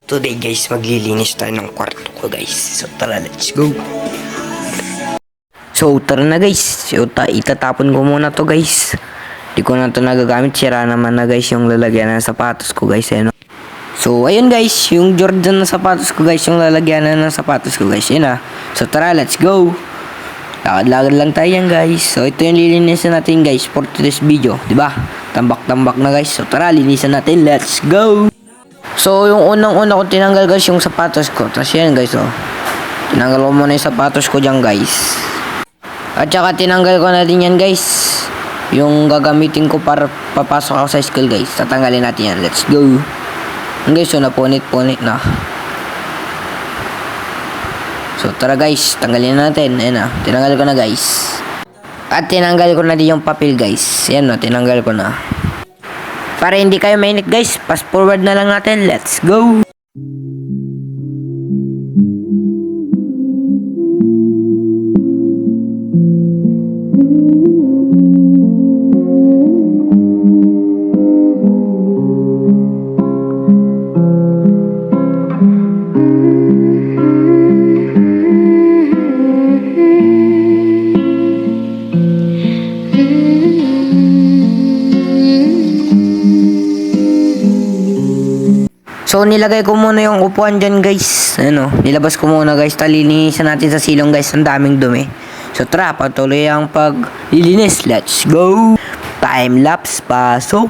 Today guys, maglilinis tayo ng kwarto ko guys. So tara, let's go. So tara na guys. So itatapon ko muna to guys. Di ko na to nagagamit. Sira naman na guys yung lalagyan ng sapatos ko guys. Ano? So ayun guys, yung Jordan na sapatos ko guys. Yung lalagyan ng sapatos ko guys. Yun ah. So tara, let's go. Lakad-lakad lang tayo yan guys. So ito yung lilinisan natin guys for today's video. Diba? Tambak-tambak na guys. So tara, linisan natin. Let's go. So, yung unang-una ko tinanggal guys yung sapatos ko. Tapos yan guys, oh. Tinanggal ko muna yung sapatos ko dyan guys. At saka tinanggal ko na din yan guys. Yung gagamitin ko para papasok ako sa school guys. Tatanggalin natin yan. Let's go. Yan guys, so napunit-punit na. So, tara guys. Tanggalin natin. Ayan na. Tinanggal ko na guys. At tinanggal ko na din yung papel guys. Yan na. Tinanggal ko na. Para hindi kayo mainit guys, fast forward na lang natin. Let's go! So, nilagay ko muna yung upuan dyan, guys. Ano, nilabas ko muna, guys. Talinisan natin sa silong, guys. Ang daming dumi. So, tara, patuloy ang paglilinis. Let's go! Time-lapse, pasok!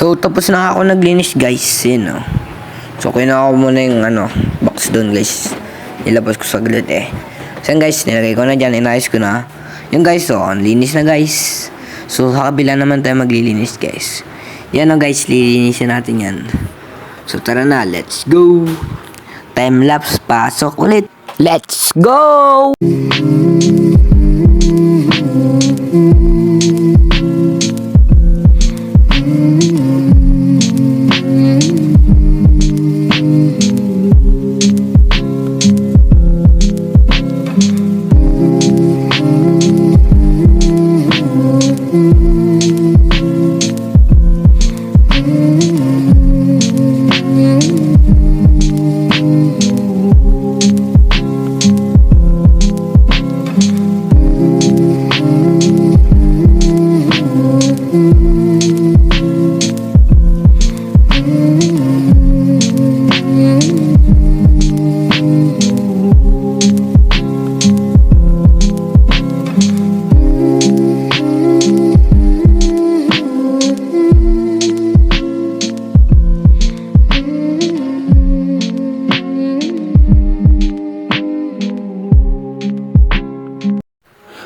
So, tapos na ako naglinis guys. Yun, oh. So, kinuha ko muna yung box doon guys. Nilabas ko saglit eh. So, yan guys, nilagay ko na dyan. Inayos ko na. Yung guys, oh, ang linis na guys. So, sa kabila naman tayo maglilinis guys. Yan oh guys, lilinisin natin yan. So, tara na, let's go. Time lapse, pasok ulit. Let's go!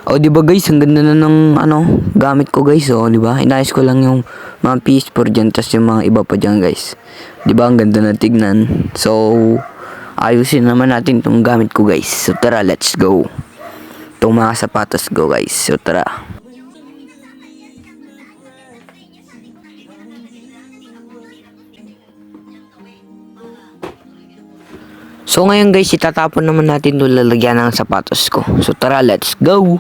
Oh, di ba guys, ang ganda na ng gamit ko guys, oh, di ba? Inayos ko lang yung mga PS4 diyan, tas yung mga iba pa diyan guys. Di ba? Ang ganda na tignan. So, ayusin naman natin tong gamit ko guys. So, tara, let's go. Itong mga sapatos ko guys. So, tara. So ngayon guys, itatapon naman natin yung lalagyan ng sapatos ko. So tara, let's go!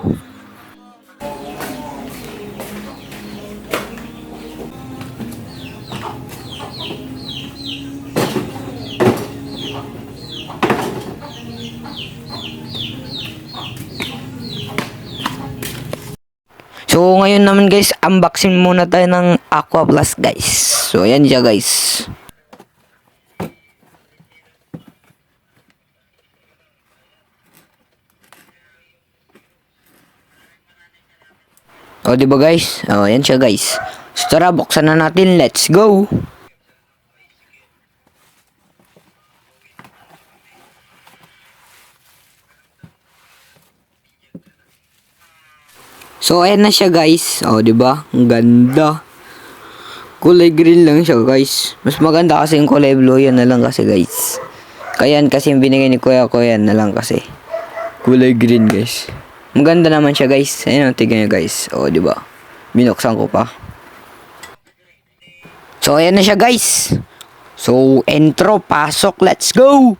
So ngayon naman guys, unboxing muna tayo ng Aqua Plus guys. So ayan siya guys. O, diba guys? O, yan siya guys. So, tara, buksan na natin. Let's go! So, ayan na siya guys. O, diba? Ang ganda. Kulay green lang siya guys. Mas maganda kasi yung kulay blue. Yan na lang kasi guys. Kaya yan kasi yung binigay ni kuya ko. Yan na lang kasi. Kulay green guys. Maganda naman siya guys. Ayun, tignan nyo guys. O, diba? Binuksan ko pa. So, ayan na siya guys. So, intro, pasok, let's go!